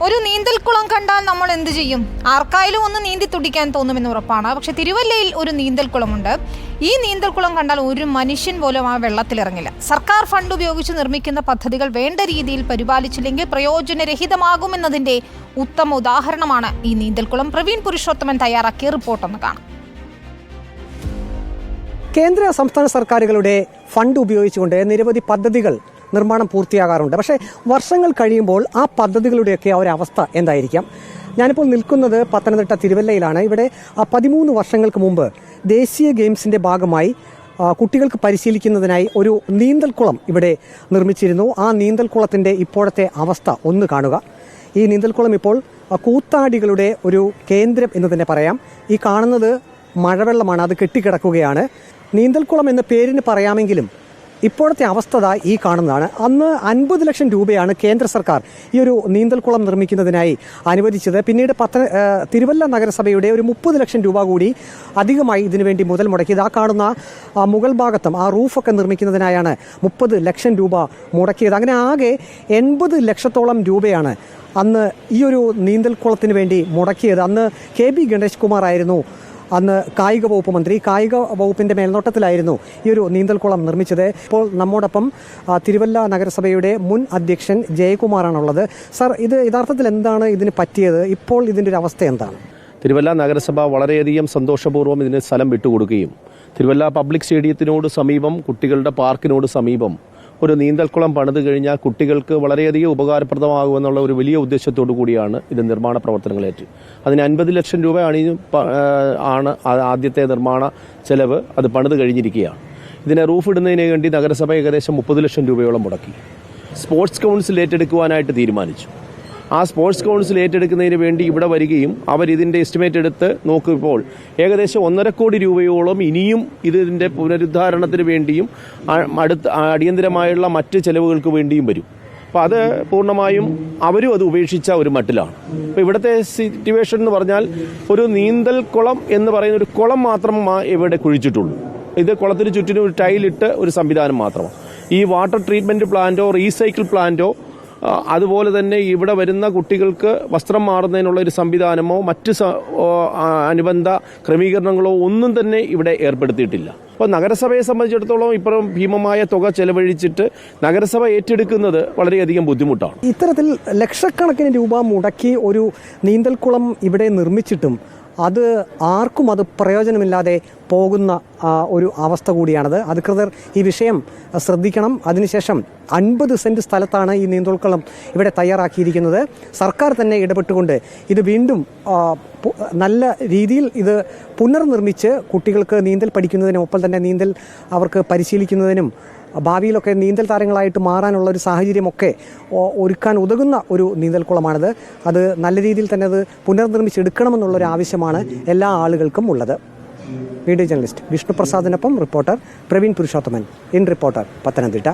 ഒരു നീന്തൽക്കുളം കണ്ടാൽ നമ്മൾ എന്ത് ചെയ്യും? ആർക്കായാലും ഒന്ന് നീന്തി തുടിക്കാൻ തോന്നുമെന്ന് ഉറപ്പാണ്. പക്ഷെ തിരുവല്ലയിൽ ഒരു നീന്തൽക്കുളമുണ്ട്. ഈ നീന്തൽക്കുളം കണ്ടാൽ ഒരു മനുഷ്യൻ പോലും ആ വെള്ളത്തിലിറങ്ങില്ല. സർക്കാർ ഫണ്ട് ഉപയോഗിച്ച് നിർമ്മിക്കുന്ന പദ്ധതികൾ വേണ്ട രീതിയിൽ പരിപാലിച്ചില്ലെങ്കിൽ പ്രയോജനരഹിതമാകുമെന്നതിന്റെ ഉത്തമ ഉദാഹരണമാണ് ഈ നീന്തൽക്കുളം. പ്രവീൺ പുരുഷോത്തമൻ തയ്യാറാക്കിയ റിപ്പോർട്ടൊന്ന് കാണാം. കേന്ദ്ര സംസ്ഥാന സർക്കാരുകളുടെ ഫണ്ട് ഉപയോഗിച്ചുകൊണ്ട് നിരവധി പദ്ധതികൾ നിർമ്മാണം പൂർത്തിയാകാറുണ്ട്. പക്ഷേ വർഷങ്ങൾ കഴിയുമ്പോൾ ആ പദ്ധതികളുടെയൊക്കെ ആ ഒരു അവസ്ഥ എന്തായിരിക്കാം? ഞാനിപ്പോൾ നിൽക്കുന്നത് പത്തനംതിട്ട തിരുവല്ലയിലാണ്. ഇവിടെ 13 വർഷങ്ങൾക്ക് മുമ്പ് ദേശീയ ഗെയിംസിൻ്റെ ഭാഗമായി കുട്ടികൾക്ക് പരിശീലിക്കുന്നതിനായി ഒരു നീന്തൽക്കുളം ഇവിടെ നിർമ്മിച്ചിരുന്നു. ആ നീന്തൽക്കുളത്തിൻ്റെ ഇപ്പോഴത്തെ അവസ്ഥ ഒന്ന് കാണുക. ഈ നീന്തൽക്കുളം ഇപ്പോൾ കൂത്താടികളുടെ ഒരു കേന്ദ്രം എന്ന് തന്നെ പറയാം. ഈ കാണുന്നത് മഴവെള്ളമാണ്, അത് കെട്ടിക്കിടക്കുകയാണ്. നീന്തൽക്കുളം എന്ന പേരിന് പറയാമെങ്കിലും ഇപ്പോഴത്തെ അവസ്ഥ ഈ കാണുന്നതാണ്. അന്ന് 50 ലക്ഷം രൂപയാണ് കേന്ദ്ര സർക്കാർ ഈ ഒരു നീന്തൽക്കുളം നിർമ്മിക്കുന്നതിനായി അനുവദിച്ചത്. പിന്നീട് തിരുവല്ല നഗരസഭയുടെ ഒരു 30 ലക്ഷം രൂപ കൂടി അധികമായി ഇതിനുവേണ്ടി മുതൽ മുടക്കിയത്. ആ കാണുന്ന മുകൾ ഭാഗത്തും ആ റൂഫൊക്കെ നിർമ്മിക്കുന്നതിനായാണ് 30 ലക്ഷം രൂപ മുടക്കിയത്. അങ്ങനെ ആകെ 80 ലക്ഷത്തോളം രൂപയാണ് അന്ന് ഈ ഒരു നീന്തൽക്കുളത്തിന് വേണ്ടി മുടക്കിയത്. അന്ന് KB ഗണേഷ് കുമാർ ആയിരുന്നു അന്ന് കായിക വകുപ്പ് മന്ത്രി. കായിക വകുപ്പിൻ്റെ മേൽനോട്ടത്തിലായിരുന്നു ഈ ഒരു നീന്തൽക്കുളം നിർമ്മിച്ചത്. ഇപ്പോൾ നമ്മോടൊപ്പം തിരുവല്ല നഗരസഭയുടെ മുൻ അധ്യക്ഷൻ ജയകുമാറാണുള്ളത്. സർ, ഇത് യഥാർത്ഥത്തിൽ എന്താണ് ഇതിന് പറ്റിയത്? ഇപ്പോൾ ഇതിൻ്റെ ഒരു അവസ്ഥ എന്താണ്? തിരുവല്ല നഗരസഭ വളരെയധികം സന്തോഷപൂർവ്വം ഇതിന് സ്ഥലം വിട്ടുകൊടുക്കുകയും തിരുവല്ല പബ്ലിക് സ്റ്റേഡിയത്തിനോട് സമീപം, കുട്ടികളുടെ പാർക്കിനോട് സമീപം ഒരു നീന്തൽക്കുളം പണിത് കഴിഞ്ഞാൽ കുട്ടികൾക്ക് വളരെയധികം ഉപകാരപ്രദമാകുമെന്നുള്ള ഒരു വലിയ ഉദ്ദേശത്തോടു കൂടിയാണ് ഇത് നിർമ്മാണ പ്രവർത്തനങ്ങളേറ്റ്. അതിന് 50 ലക്ഷം രൂപ ആണ് ആദ്യത്തെ നിർമ്മാണ ചെലവ്. അത് പണിത് കഴിഞ്ഞിരിക്കുകയാണ്. ഇതിനെ റൂഫ് ഇടുന്നതിന് വേണ്ടി നഗരസഭ ഏകദേശം 30 ലക്ഷം രൂപയോളം മുടക്കി. സ്പോർട്സ് കൗൺസിൽ ഏറ്റെടുക്കുവാനായിട്ട് തീരുമാനിച്ചു. ആ സ്പോർട്സ് കൗൺസിൽ ഏറ്റെടുക്കുന്നതിന് വേണ്ടി ഇവിടെ വരികയും അവരിതിൻ്റെ എസ്റ്റിമേറ്റ് എടുത്ത് നോക്കുമ്പോൾ ഏകദേശം 1.5 കോടി രൂപയോളം ഇനിയും ഇതിൻ്റെ പുനരുദ്ധാരണത്തിന് വേണ്ടിയും അടിയന്തരമായുള്ള മറ്റ് ചെലവുകൾക്ക് വേണ്ടിയും വരും. അപ്പോൾ അത് പൂർണ്ണമായും അവരും അത് ഉപേക്ഷിച്ച ഒരു മട്ടിലാണ്. അപ്പോൾ ഇവിടുത്തെ സിറ്റുവേഷൻ എന്ന് പറഞ്ഞാൽ ഒരു നീന്തൽക്കുളം എന്ന് പറയുന്ന ഒരു കുളം മാത്രം ഇവിടെ കുഴിച്ചിട്ടുള്ളൂ. ഇത് കുളത്തിന് ചുറ്റിനും ഒരു ടൈലിട്ട് ഒരു സംവിധാനം മാത്രമാണ്. ഈ വാട്ടർ ട്രീറ്റ്മെൻറ്റ് പ്ലാന്റോ റീസൈക്കിൾ പ്ലാന്റോ അതുപോലെ തന്നെ ഇവിടെ വരുന്ന കുട്ടികൾക്ക് വസ്ത്രം മാറുന്നതിനുള്ള ഒരു സംവിധാനമോ മറ്റ് അനുബന്ധ ക്രമീകരണങ്ങളോ ഒന്നും തന്നെ ഇവിടെ ഏർപ്പെടുത്തിയിട്ടില്ല. അപ്പോൾ നഗരസഭയെ സംബന്ധിച്ചിടത്തോളം ഇപ്പം ഭീമമായ തുക ചെലവഴിച്ചിട്ട് നഗരസഭ ഏറ്റെടുക്കുന്നത് വളരെയധികം ബുദ്ധിമുട്ടാണ്. ഇത്തരത്തിൽ ലക്ഷക്കണക്കിന് രൂപ മുടക്കി ഒരു നീന്തൽക്കുളം ഇവിടെ നിർമ്മിച്ചിട്ടും അത് ആർക്കും അത് പ്രയോജനമില്ലാതെ പോകുന്ന ഒരു അവസ്ഥ കൂടിയാണത്. അധികൃതർ ഈ വിഷയം ശ്രദ്ധിക്കണം. അതിനുശേഷം 50 സെൻറ്റ് സ്ഥലത്താണ് ഈ നീന്തൽക്കുളം ഇവിടെ തയ്യാറാക്കിയിരിക്കുന്നത്. സർക്കാർ തന്നെ ഇടപെട്ടുകൊണ്ട് ഇത് വീണ്ടും നല്ല രീതിയിൽ ഇത് പുനർനിർമ്മിച്ച് കുട്ടികൾക്ക് നീന്തൽ പഠിക്കുന്നതിനും ഒപ്പം തന്നെ നീന്തൽ അവർക്ക് പരിശീലിക്കുന്നതിനും ഭാവിയിലൊക്കെ നീന്തൽ താരങ്ങളായിട്ട് മാറാനുള്ള ഒരു സാഹചര്യമൊക്കെ ഒരുക്കാൻ ഉതകുന്ന ഒരു നീന്തൽക്കുളമാണിത്. അത് നല്ല രീതിയിൽ തന്നെ അത് പുനർനിർമ്മിച്ചെടുക്കണമെന്നുള്ളൊരു ആവശ്യമാണ് എല്ലാ ആളുകൾക്കും ഉള്ളത്. വീഡിയോ ജേർണലിസ്റ്റ് വിഷ്ണുപ്രസാദിനൊപ്പം reporter Praveen Purushothaman, in reporter, Pathanamthitta.